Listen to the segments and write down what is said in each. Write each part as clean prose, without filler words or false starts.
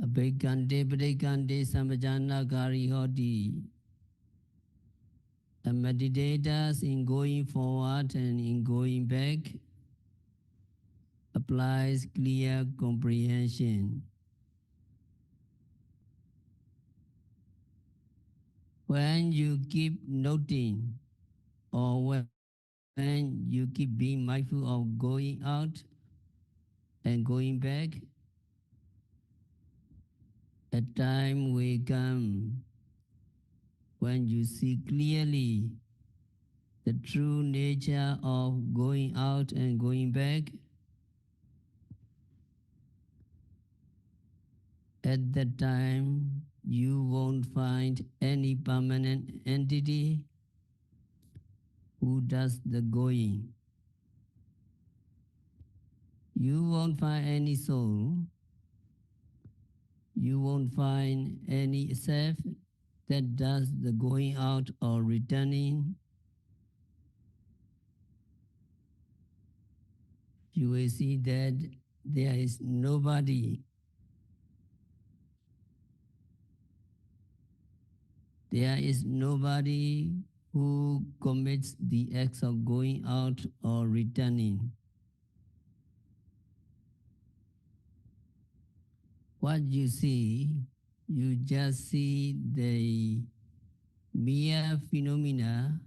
Abhikante Padikante Samajana Kari Hoti. The meditators in going forward and in going back applies clear comprehension. When you keep noting or when you keep being mindful of going out and going back, a time will come when you see clearly the true nature of going out and going back. At that time, you won't find any permanent entity who does the going. You won't find any soul. You won't find any self that does the going out or returning. You will see that there is nobody. There is nobody who commits the acts of going out or returning. What you see, you just see the mere phenomena.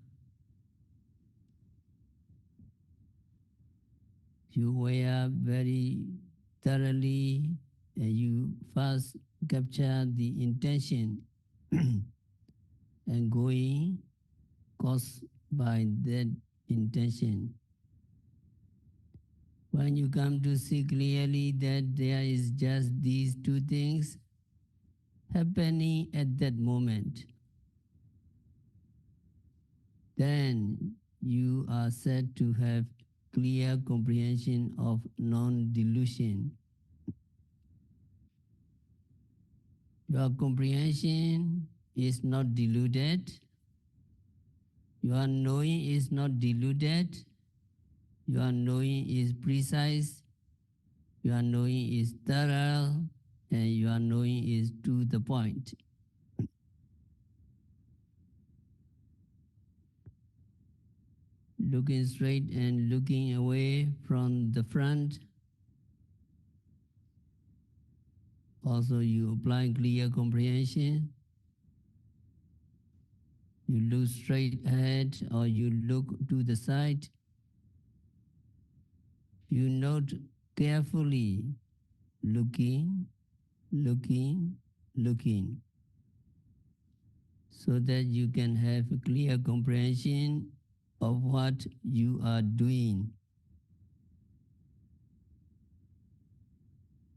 You wear very thoroughly and you first capture the intention and going caused by that intention. When you come to see clearly that there is just these two things happening at that moment, then you are said to have clear comprehension of non-delusion. Your comprehension is not deluded. Your knowing is not deluded. Your knowing is precise. Your knowing is thorough. And your knowing is to the point. Looking straight and looking away from the front. Also, you apply clear comprehension. You look straight ahead or you look to the side. You note carefully, looking, looking, looking, so that you can have a clear comprehension of what you are doing.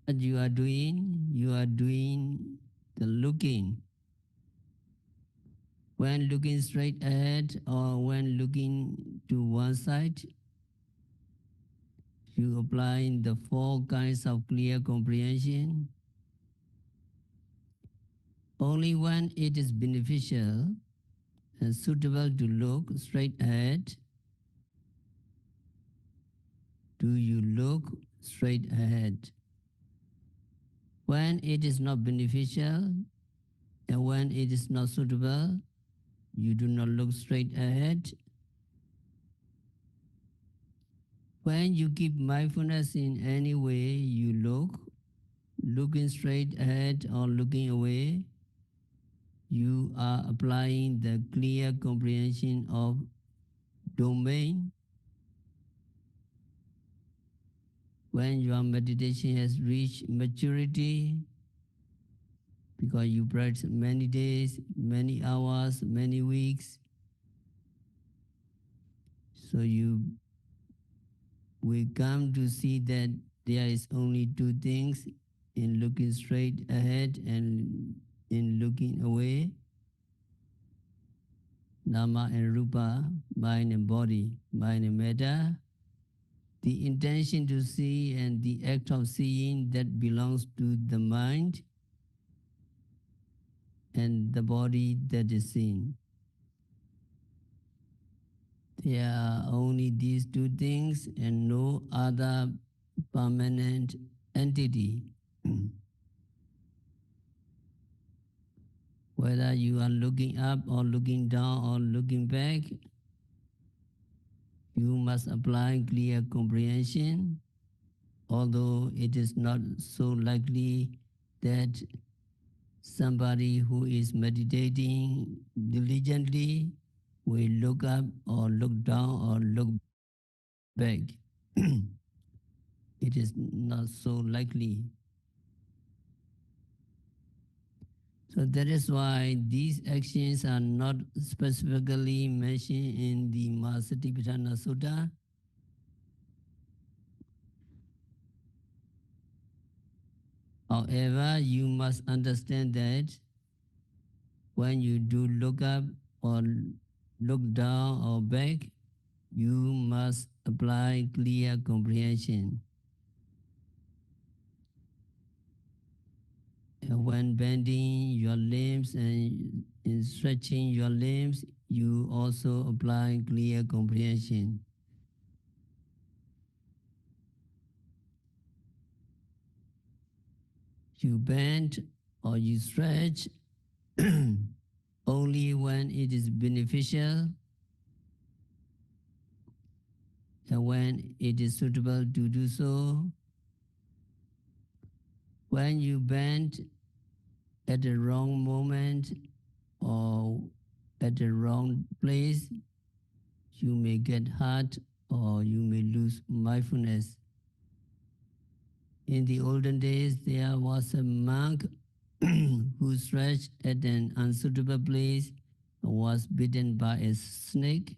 What you are doing the looking. When looking straight ahead or when looking to one side, you apply the four kinds of clear comprehension. Only when it is beneficial and suitable to look straight ahead do you look straight ahead. When it is not beneficial and when it is not suitable, you do not look straight ahead. When you keep mindfulness in any way you look, looking straight ahead or looking away, you are applying the clear comprehension of domain. When your meditation has reached maturity, because you practice many days, many hours, many weeks, so you will come to see that there is only two things in looking straight ahead and in looking away. Nama and Rupa, mind and body, mind and matter. The intention to see and the act of seeing that belongs to the mind and the body that is seen. There are only these two things and no other permanent entity. whether you are looking up or looking down or looking back, you must apply clear comprehension, although it is not so likely that somebody who is meditating diligently will look up or look down or look back. It is not so likely. So that is why these actions are not specifically mentioned in the Maha-Satipatthana Sutta. However, you must understand that when you do look up or look down or back, you must apply clear comprehension. And when bending your limbs and in stretching your limbs, you also apply clear comprehension. You bend or you stretch only when it is beneficial and when it is suitable to do so. When you bend at the wrong moment or at the wrong place, you may get hurt or you may lose mindfulness. In the olden days, there was a monk who stretched at an unsuitable place and was bitten by a snake.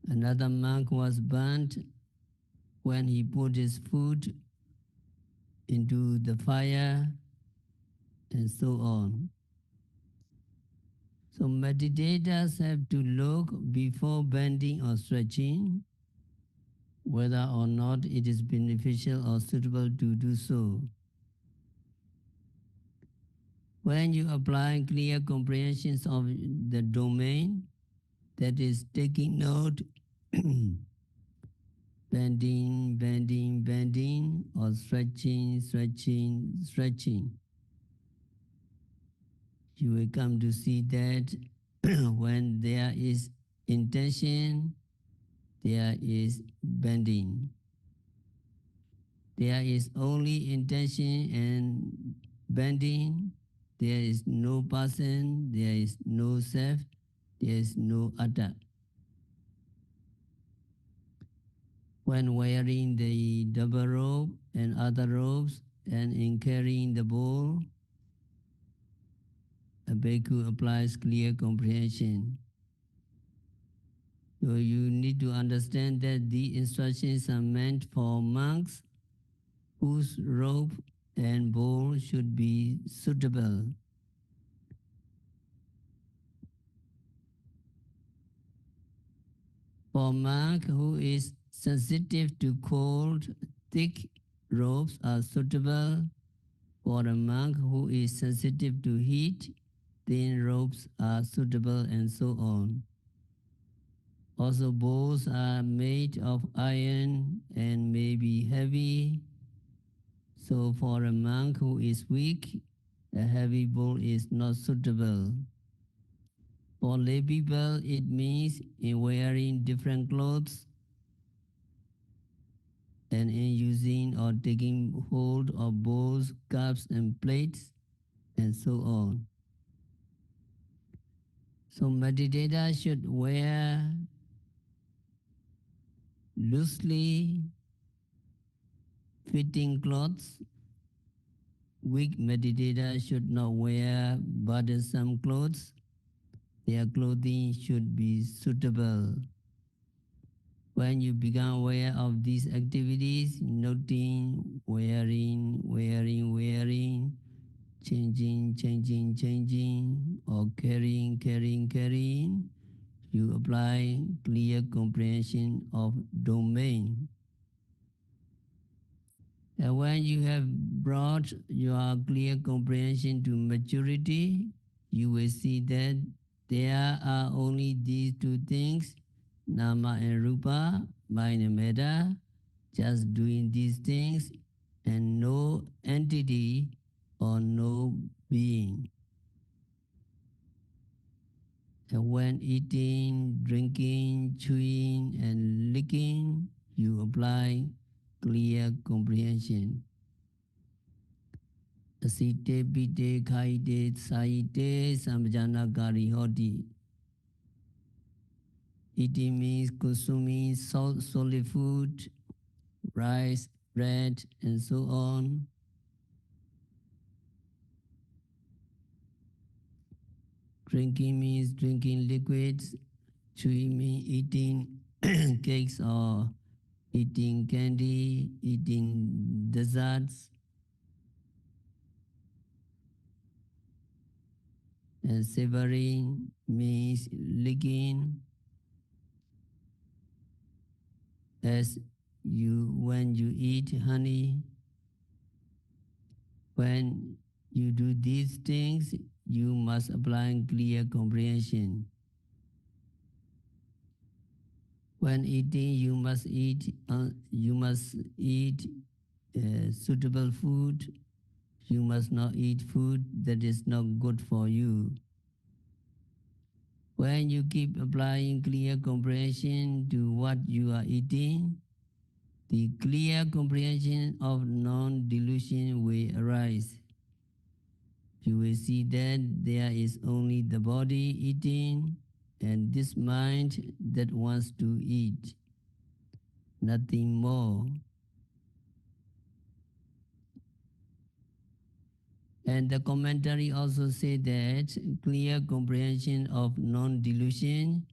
Another monk was burnt when he put his foot into the fire, and so on. So meditators have to look before bending or stretching whether or not it is beneficial or suitable to do so. When you apply clear comprehensions of the domain, that is taking note, bending, bending, bending, or stretching, stretching, stretching, you will come to see that when there is intention, there is bending. There is only intention and bending. There is no person, there is no self, there is no other. When wearing the double robe and other robes and in carrying the bowl, a bhikkhu applies clear comprehension. So you need to understand that the instructions are meant for monks whose robe and bowl should be suitable. For a monk who is sensitive to cold, thick robes are suitable. For a monk who is sensitive to heat, thin robes are suitable, and so on. Also, bowls are made of iron and may be heavy. So for a monk who is weak, a heavy bowl is not suitable. For lay people, it means in wearing different clothes and in using or taking hold of bowls, cups, and plates, and so on. So meditators should wear loosely fitting clothes. Weak meditators should not wear burdensome clothes. Their clothing should be suitable. When you become aware of these activities, noting, wearing, changing, or carrying, you apply clear comprehension of domain. And when you have brought your clear comprehension to maturity, you will see that there are only these two things, Nama and Rupa, mind and matter, just doing these things, and no entity or no being. And when eating, drinking, chewing, and licking, you apply clear comprehension. Asite pite khaite saite sambajana kari hoti. Eating means consuming solid food, rice, bread, and so on. Drinking means drinking liquids. Chewing means eating cakes or eating candy, eating desserts. And savoring means licking as when you eat honey. When you do these things, you must apply clear comprehension. When eating, you must eat suitable food. You must not eat food that is not good for you. When you keep applying clear comprehension to what you are eating, the clear comprehension of non-delusion will arise. You will see that there is only the body eating and this mind that wants to eat, nothing more. And the commentary also said that clear comprehension of non-delusion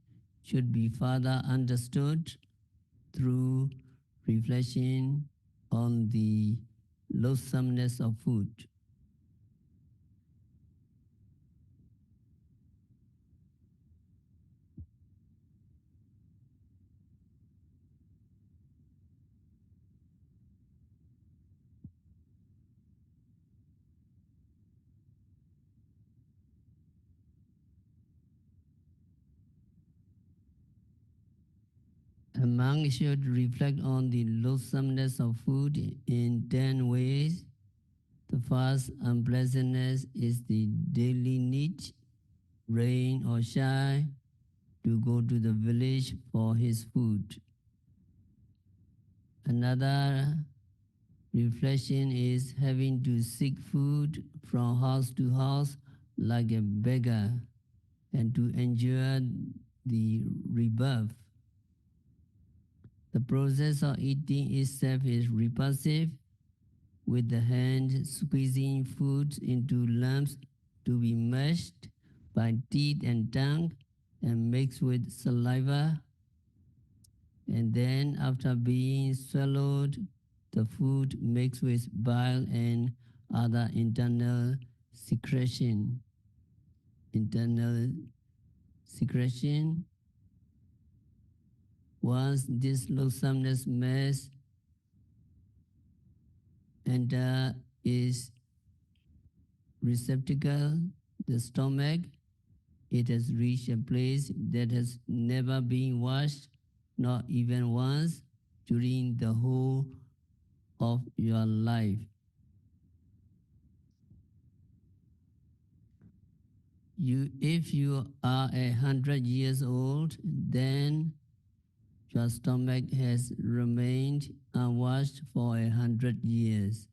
should be further understood through reflection on the loathsomeness of food. A monk should reflect on the loathsomeness of food in 10 ways. The first unpleasantness is the daily need, rain or shine, to go to the village for his food. Another reflection is having to seek food from house to house like a beggar and to endure the rebuff. The process of eating itself is repulsive, with the hand squeezing food into lumps to be mashed by teeth and tongue and mixed with saliva, and then after being swallowed, the food mixed with bile and other internal secretion. Once this loathsomeness mass enter is receptacle, the stomach, it has reached a place that has never been washed, not even once, during the whole of your life. If you are 100 years old, then your stomach has remained unwashed for 100 years.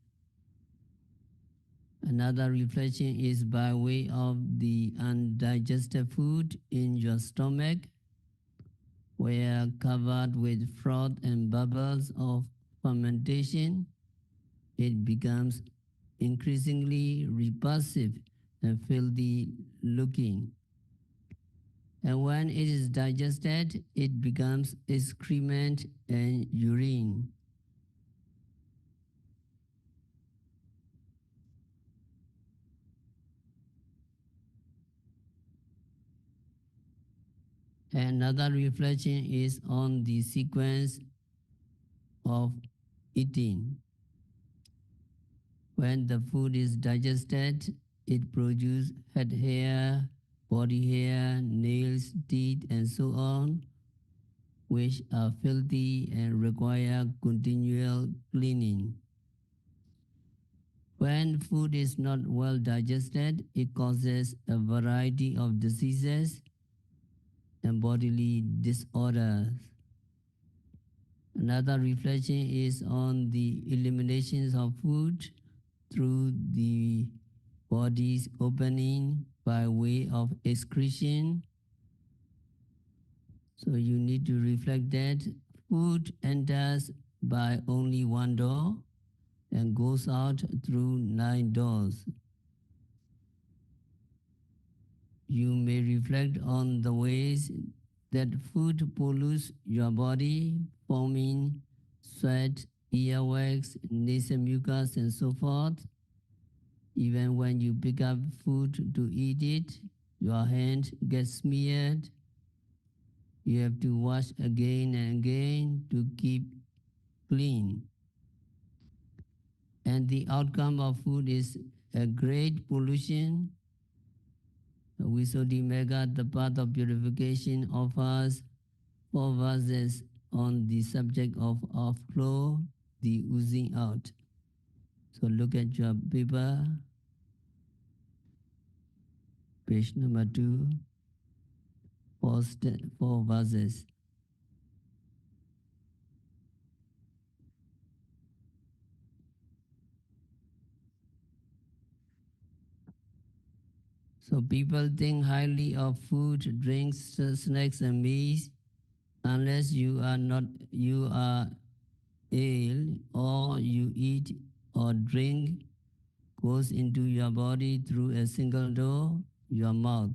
Another reflection is by way of the undigested food in your stomach, where covered with froth and bubbles of fermentation, it becomes increasingly repulsive and filthy looking. And when it is digested, it becomes excrement and urine. Another reflection is on the sequence of eating. When the food is digested, it produces head hair, body hair, nails, teeth, and so on, which are filthy and require continual cleaning. When food is not well digested, it causes a variety of diseases and bodily disorders. Another reflection is on the eliminations of food through the body's opening by way of excretion. So you need to reflect that food enters by only one door and goes out through 9 doors. You may reflect on the ways that food pollutes your body, forming sweat, earwax, nasal mucus, and so forth. Even when you pick up food to eat it, your hand gets smeared. You have to wash again and again to keep clean. And the outcome of food is a great pollution. Visuddhimagga, the path of purification, offers 4 verses on the subject of outflow, the oozing out. So look at your paper, page number 2, 4 verses. So people think highly of food, drinks, snacks, and meats unless you are ill or you eat or drink goes into your body through a single door, your mouth.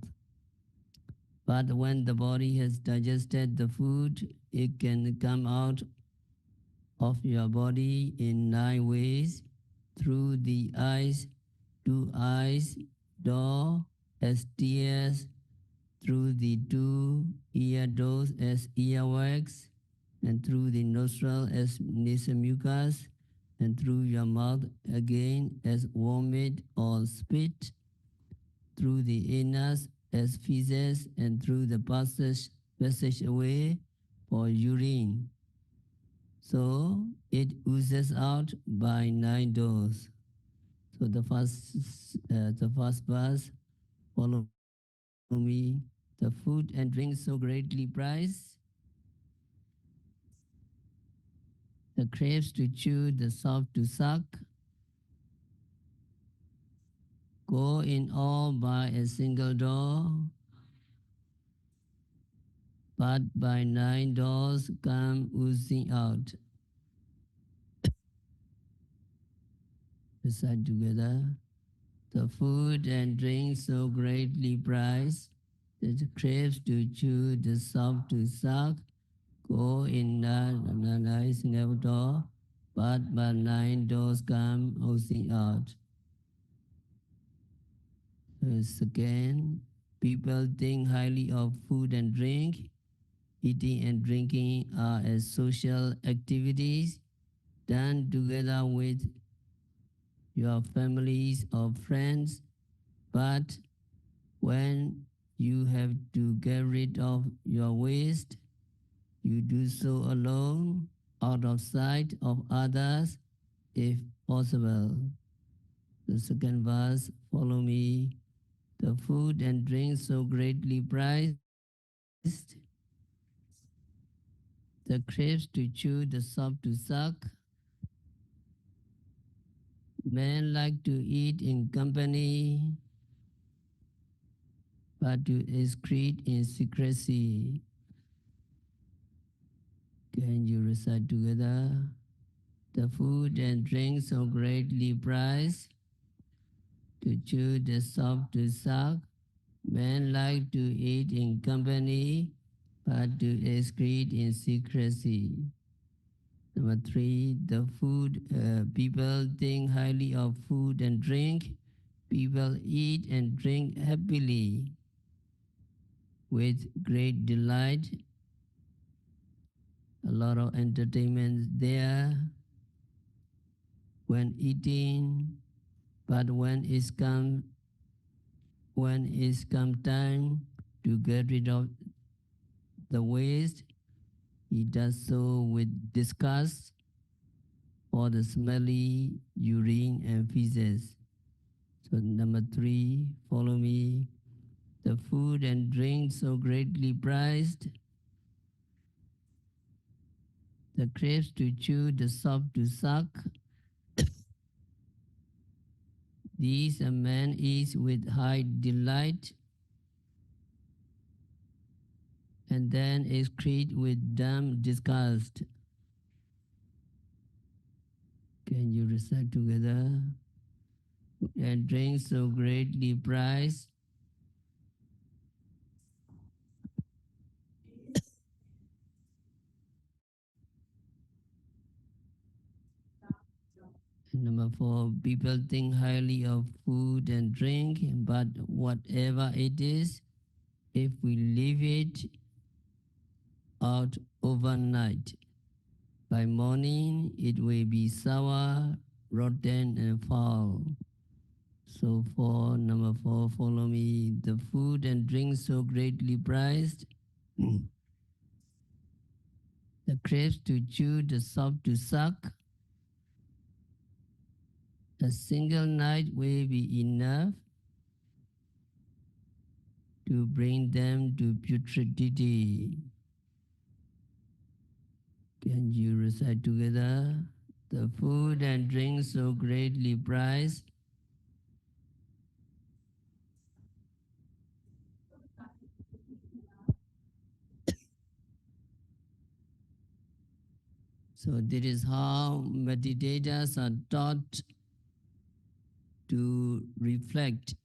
But when the body has digested the food, it can come out of your body in 9 ways through the eyes, 2 eyes, door as tears, through the 2 ear doors as earwax, and through the nostril as nasal mucus, and through your mouth again as vomit or spit, through the anus as feces, and through the passageway for urine. So it oozes out by 9 doors. So the first verse, follow me. The food and drink so greatly prized, the grapes to chew, the salt to suck, go in all by a single door, but by 9 doors come oozing out. Recite together. The food and drink so greatly prized, the grapes to chew, the salt to suck, go in the single door, but by 9 doors come oozing out. Second, people think highly of food and drink. Eating and drinking are as social activities done together with your families or friends, but when you have to get rid of your waste, you do so alone, out of sight of others, if possible. The second verse, follow me. The food and drink so greatly prized, the grapes to chew, the sop to suck. Men like to eat in company, but to excrete in secrecy. Can you recite together? The food and drink so greatly prized, to chew, the sop to suck. Men like to eat in company, but to excrete in secrecy. Number 3, the food. People think highly of food and drink. People eat and drink happily with great delight. A lot of entertainment there when eating, but when it's come time to get rid of the waste, he does so with disgust for the smelly urine and feces. So number 3, follow me. the food and drink so greatly prized, the grapes to chew, the sop to suck. These a man eats with high delight, and then excrete with dumb disgust. Can you recite together? And drink so greatly prized, number four, people think highly of food and drink, but whatever it is, if we leave it out overnight, by morning it will be sour, rotten, and foul. So for number four, follow me. The food and drink so greatly prized, the grapes to chew, the sop to suck. A single night will be enough to bring them to putridity. Can you recite together? The food and drink so greatly prized. So this is how meditators are taught to reflect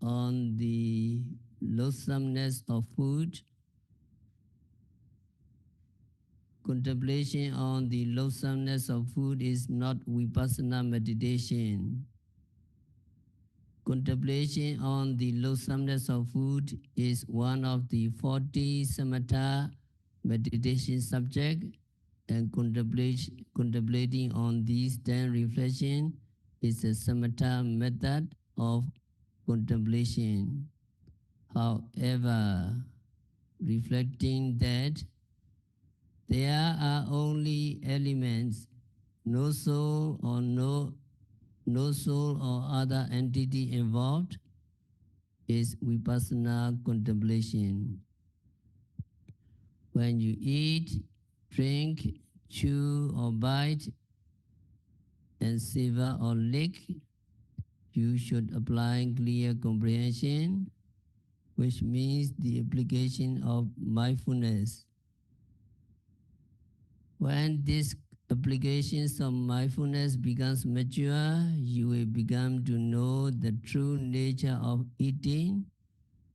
on the loathsomeness of food, contemplation on the loathsomeness of food is not vipassana meditation. Contemplation on the loathsomeness of food is one of the 40 samatha meditation subjects, and contemplating on these 10 reflections is a samatha method of contemplation. However, reflecting that there are only elements, no soul or no soul or other entity involved, is vipassana contemplation. When you eat, drink, chew or bite, and savor or lick, you should apply clear comprehension, which means the application of mindfulness. When this applications of mindfulness becomes mature, you will begin to know the true nature of eating,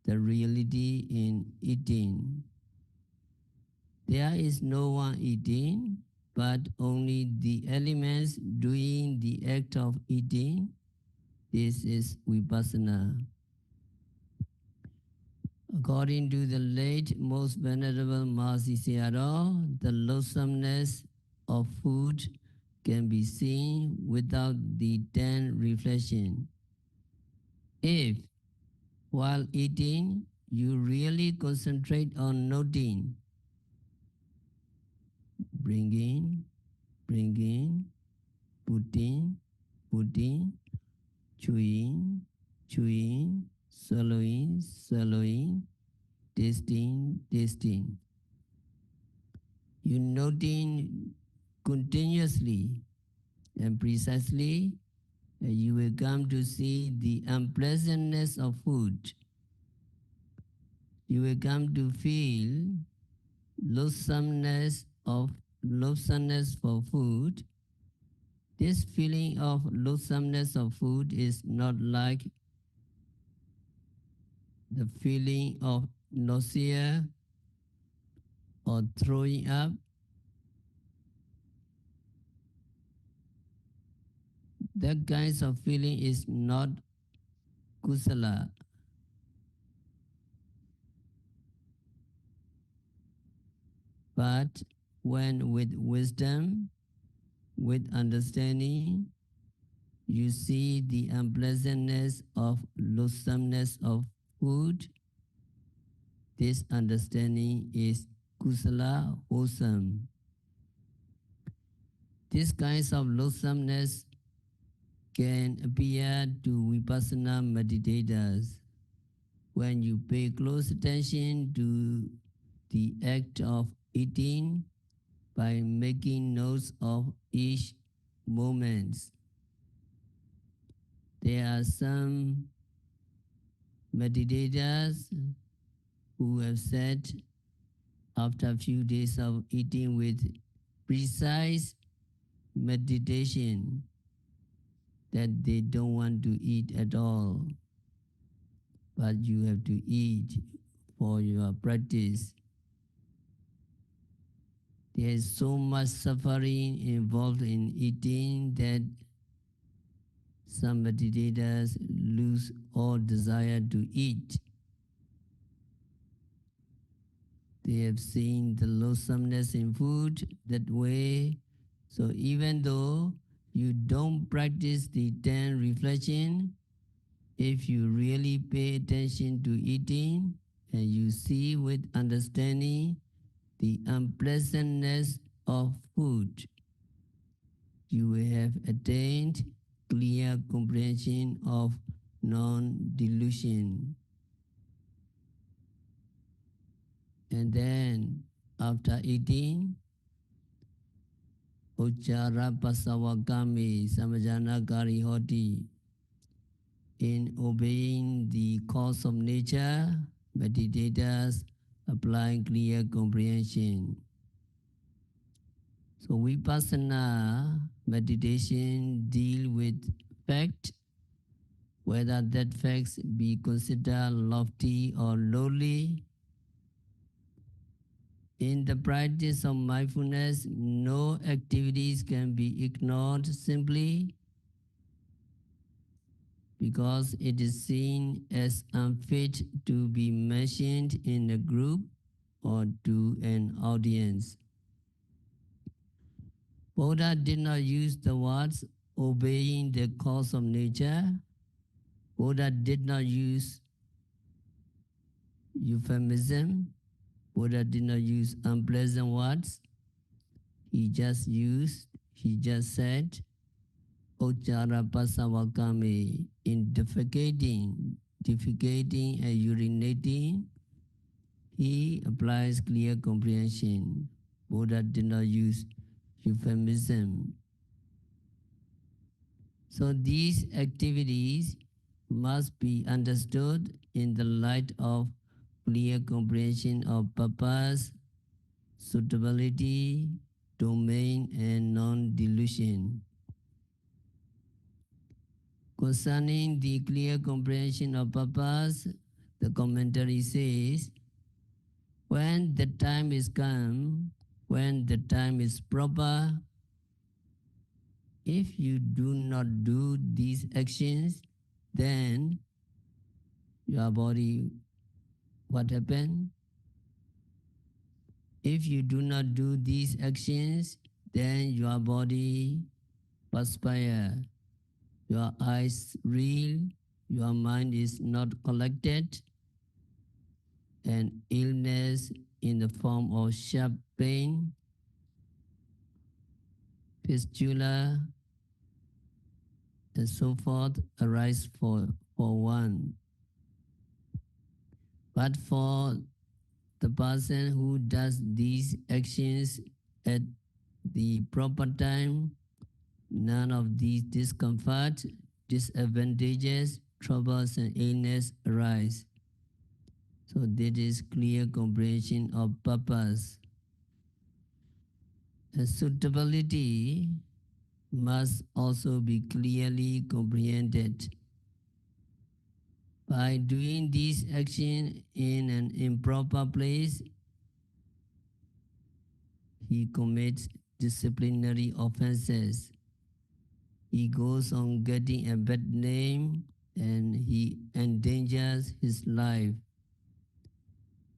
the reality in eating. There is no one eating, but only the elements doing the act of eating. This is vipassana. According to the late most venerable Mahasi Sayadaw, the loathsomeness of food can be seen without the 10 reflection. If, while eating, you really concentrate on noting, bringing, bringing, putting, putting, chewing, chewing, swallowing, swallowing, tasting, tasting. You noting continuously and precisely, you will come to see the unpleasantness of food. You will come to feel loathsomeness of loathsomeness for food. This feeling of loathsomeness of food is not like the feeling of nausea or throwing up. That kinds of feeling is not kusala. But when with wisdom, with understanding, you see the unpleasantness of loathsomeness of food, this understanding is kusala, wholesome. These kinds of loathsomeness can appear to vipassana meditators. when you pay close attention to the act of eating by making notes of each moment. There are some meditators who have said after a few days of eating with precise meditation that they don't want to eat at all, but you have to eat for your practice. There is so much suffering involved in eating that some meditators lose all desire to eat. They have seen the loathsomeness in food that way. So even though you don't practice the 10 reflection, if you really pay attention to eating and you see with understanding the unpleasantness of food, you will have attained clear comprehension of non-delusion. And then, after eating, Uchara Pasawakami Samajana Kari Hoti, in obeying the cause of nature, meditators apply clear comprehension. So Vipassana meditation deal with fact, whether that facts be considered lofty or lowly. In the practice of mindfulness, no activities can be ignored simply because it is seen as unfit to be mentioned in a group or to an audience. Buddha did not use the words obeying the cause of nature. Buddha did not use euphemism. Buddha did not use unpleasant words. He just said, Ochara pasavakame, in defecating and urinating, he applies clear comprehension. Buddha did not use euphemism. So these activities must be understood in the light of clear comprehension of purpose, suitability, domain, and non-delusion. Concerning the clear comprehension of purpose, the commentary says, when the time is come, when the time is proper, if you do not do these actions, then your body, what happened? If you do not do these actions, then your body perspire, your eyes reel, your mind is not collected, and illness in the form of sharp pain, fistula, and so forth arise for one. But for the person who does these actions at the proper time, none of these discomfort, disadvantages, troubles, and illness arise. So that is clear comprehension of purpose. And suitability must also be clearly comprehended. By doing this action in an improper place, he commits disciplinary offenses. He goes on getting a bad name and he endangers his life.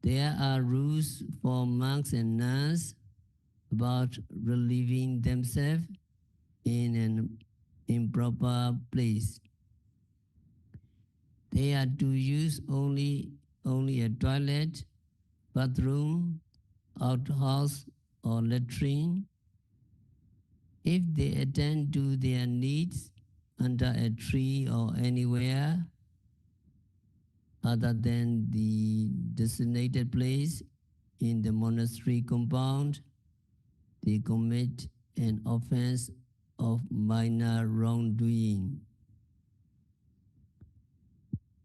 There are rules for monks and nuns about relieving themselves in an improper place. They are to use only a toilet, bathroom, outhouse, or latrine. If they attend to their needs under a tree or anywhere, other than the designated place in the monastery compound, they commit an offense of minor wrongdoing.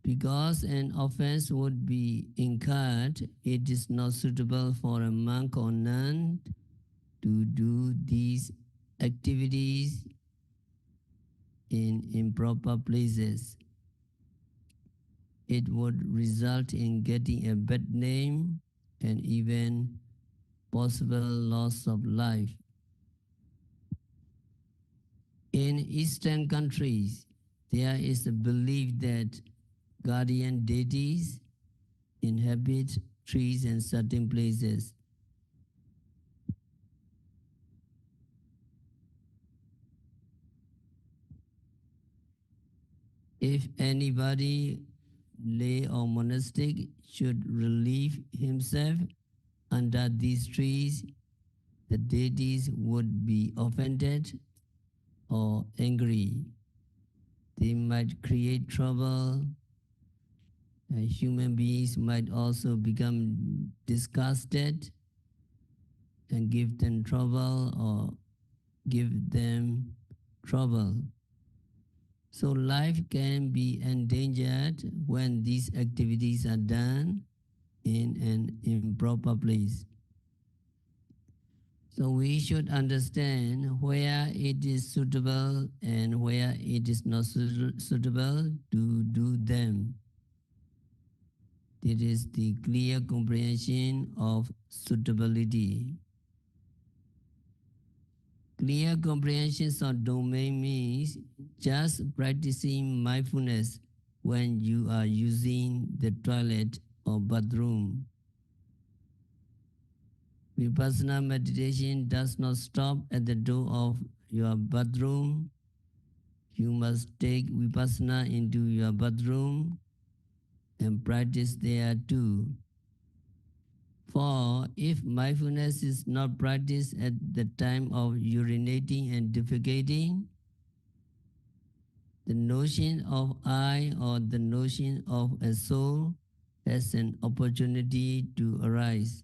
Because an offense would be incurred, it is not suitable for a monk or nun to do these activities in improper places. It would result in getting a bad name and even possible loss of life. In Eastern countries, there is a belief that guardian deities inhabit trees and certain places. If anybody, lay or monastic, should relieve himself under these trees, the deities would be offended or angry. They might create trouble, and human beings might also become disgusted and give them trouble or give them trouble. So life can be endangered when these activities are done in an improper place. So we should understand where it is suitable and where it is not suitable to do them. It is the clear comprehension of suitability. Clear comprehension of domain means just practicing mindfulness when you are using the toilet or bathroom. Vipassana meditation does not stop at the door of your bathroom. You must take Vipassana into your bathroom and practice there too. For if mindfulness is not practiced at the time of urinating and defecating, the notion of I or the notion of a soul has an opportunity to arise.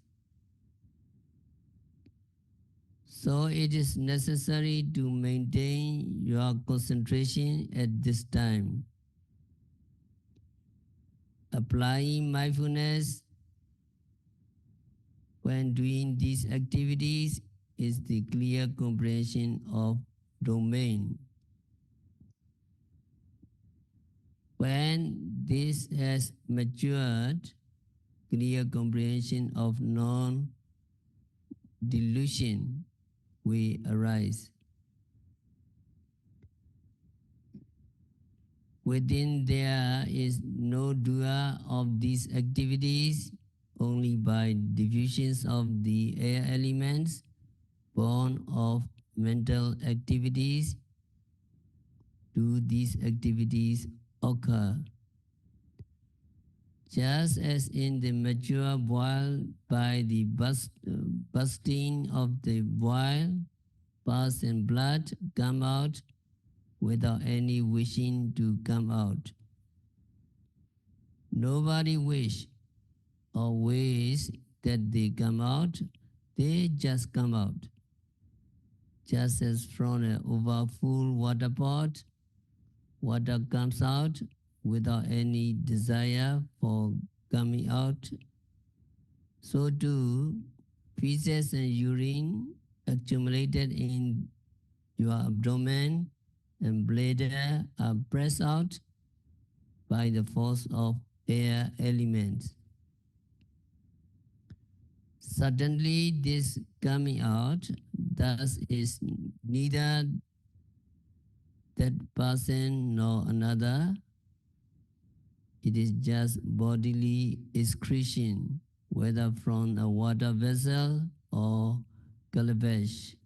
So it is necessary to maintain your concentration at this time. Applying mindfulness when doing these activities is the clear comprehension of domain. When this has matured, clear comprehension of non-delusion will arise. Within there is no doer of these activities, only by diffusions of the air elements born of mental activities do these activities occur. Just as in the mature boil, by the bursting of the boil, pus and blood come out without any wishing to come out. Nobody wish or ways that they come out, they just come out. Just as from an overfull water pot, water comes out without any desire for coming out, so too feces and urine accumulated in your abdomen and bladder are pressed out by the force of air elements. Suddenly this coming out thus is neither that person nor another. It is just bodily excretion, whether from a water vessel or calabash.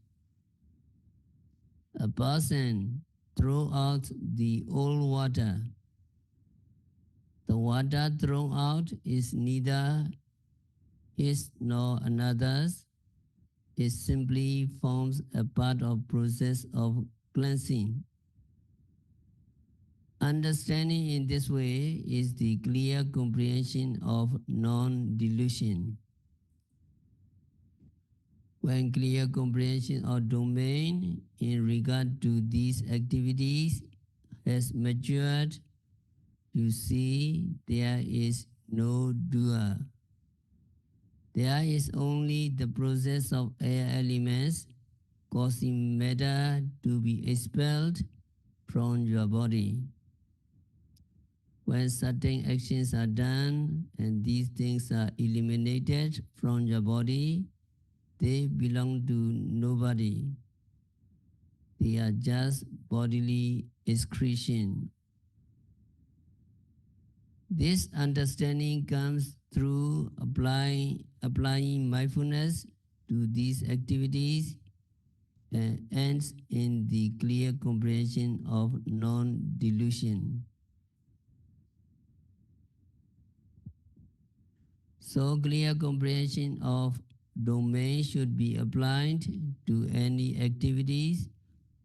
A person throw out the old water. The water thrown out is neither his nor another's. It simply forms a part of process of cleansing. Understanding in this way is the clear comprehension of non-delusion. When clear comprehension of domain in regard to these activities has matured, you see there is no doer. There is only the process of air elements causing matter to be expelled from your body. When certain actions are done and these things are eliminated from your body, they belong to nobody. They are just bodily excretion. This understanding comes through applying mindfulness to these activities and ends in the clear comprehension of non-delusion. So clear comprehension of domain should be applied to any activities,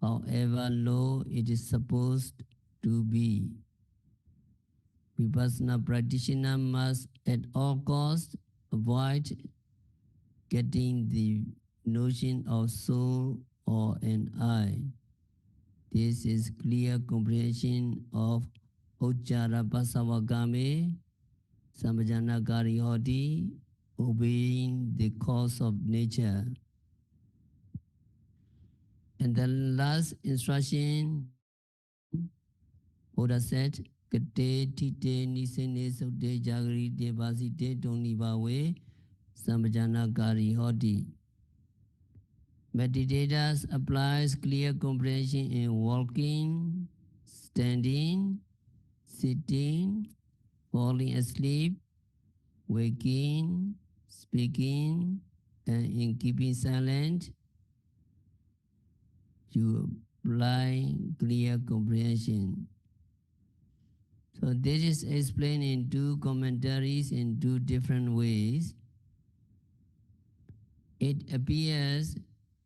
however low it is supposed to be. Vipassana practitioner must at all costs avoid getting the notion of soul or an I. This is clear comprehension of Uchara Pasavagame, Samajana Garihoti, obeying the cause of nature. And the last instruction, Buddha said, Kate tite nisene sute jagari devasite donibawe Samajana Garihoti. Meditators applies clear comprehension in walking, standing, sitting, falling asleep, waking, speaking, and in keeping silent. You apply clear comprehension. So this is explained in two commentaries in two different ways. It appears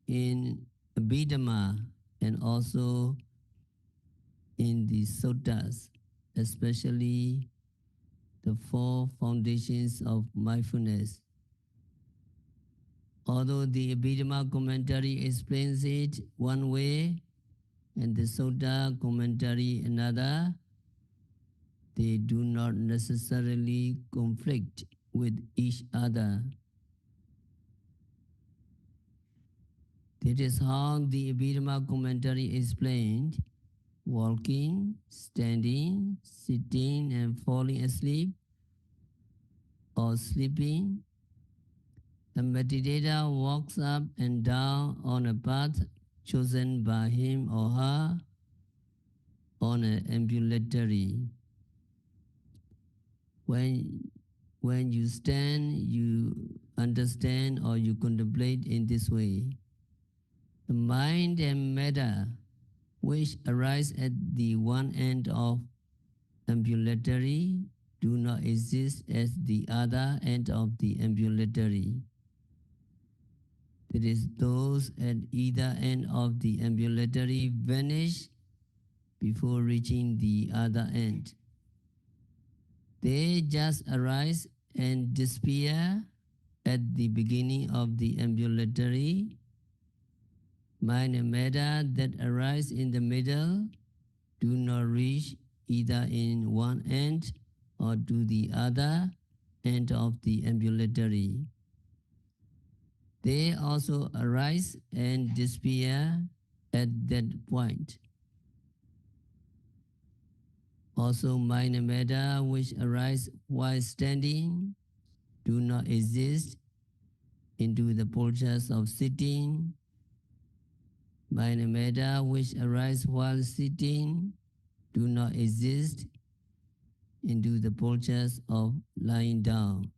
in Abhidhamma and also in the Suttas, especially the four foundations of mindfulness. Although the Abhidhamma commentary explains it one way and the Sutta commentary another, they do not necessarily conflict with each other. That is how the Abhidhamma commentary explained walking, standing, sitting, and falling asleep or sleeping. A meditator walks up and down on a path chosen by him or her on an ambulatory. When you stand, you understand or you contemplate in this way. The mind and matter which arise at the one end of ambulatory do not exist at the other end of the ambulatory. That is, those at either end of the ambulatory vanish before reaching the other end. They just arise and disappear at the beginning of the ambulatory. Mind and matter that arise in the middle do not reach either in one end or to the other end of the ambulatory. They also arise and disappear at that point. Also, mind and matter which arise while standing do not exist into the postures of sitting. Mind and matter which arise while sitting do not exist into the postures of lying down.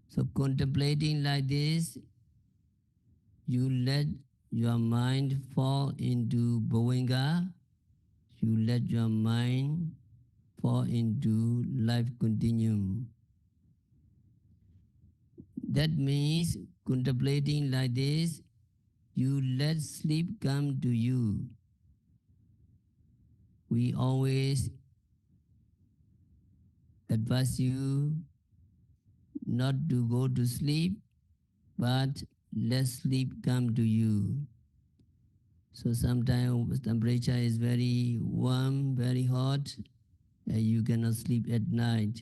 So contemplating like this, you let your mind fall into bhavanga, you let your mind fall into life continuum. That means contemplating like this, you let sleep come to you. we always advise you not to go to sleep, but let sleep come to you. So sometimes temperature is very warm, very hot, and you cannot sleep at night.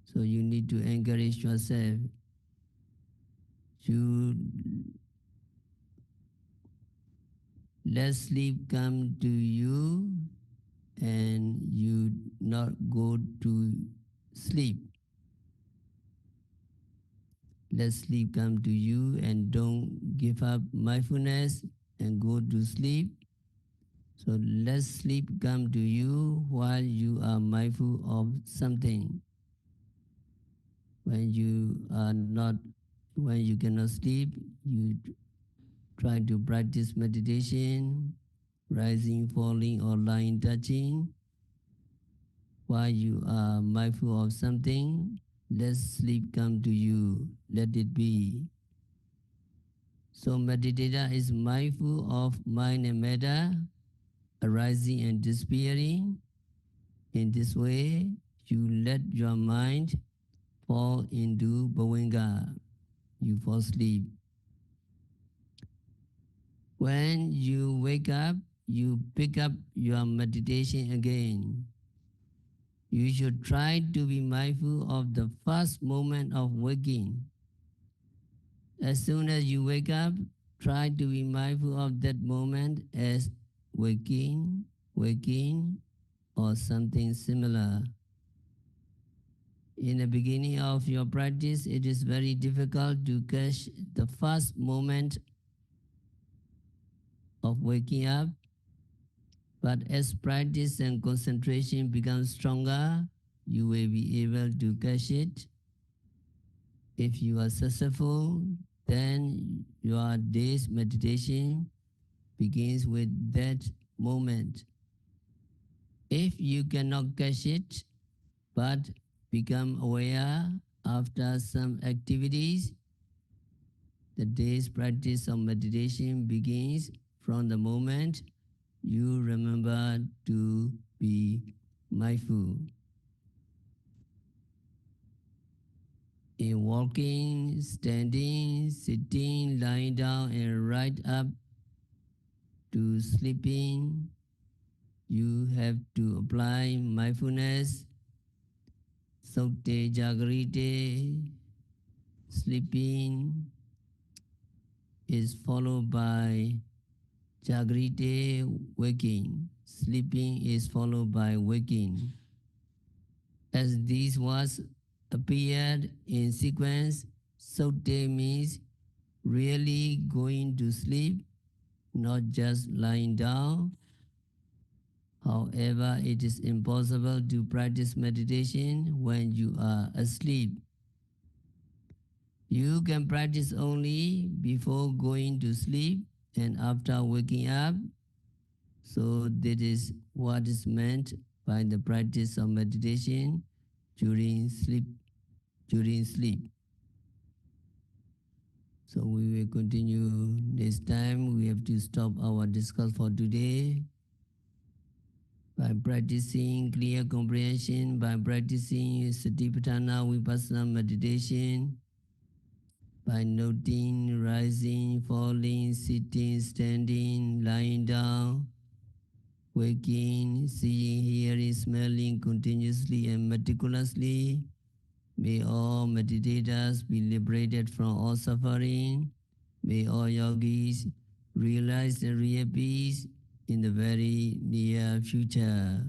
So you need to encourage yourself. You let sleep come to you and you not go to sleep. Let sleep come to you and don't give up mindfulness and go to sleep. So let sleep come to you while you are mindful of something. When you are not, when you cannot sleep, you try to practice meditation, rising, falling, or lying, touching. While you are mindful of something, let sleep come to you. Let it be. So meditator is mindful of mind and matter, arising and disappearing. In this way, you let your mind fall into bhavanga. You fall asleep. When you wake up, you pick up your meditation again. You should try to be mindful of the first moment of waking. As soon as you wake up, try to be mindful of that moment as waking, or something similar. In the beginning of your practice, it is very difficult to catch the first moment of waking up, but as practice and concentration become stronger, you will be able to catch it. If you are successful, then your day's meditation begins with that moment. If you cannot catch it, but become aware after some activities, the day's practice of meditation begins from the moment you remember to be mindful. In walking, standing, sitting, lying down, and right up to sleeping, you have to apply mindfulness. Sukte Jagrite, sleeping is followed by Jagrite, waking. Sleeping is followed by waking. As these words appeared in sequence, Sukte means really going to sleep, not just lying down. However, it is impossible to practice meditation when you are asleep. You can practice only before going to sleep and after waking up. So that is what is meant by the practice of meditation during sleep. During sleep. So we will continue next time. We have to stop our discuss for today. By practicing clear comprehension, by practicing Satipatthana Vipassana meditation, by noting rising, falling, sitting, standing, lying down, waking, seeing, hearing, smelling continuously and meticulously, may all meditators be liberated from all suffering. May all yogis realize the real peace in the very near future.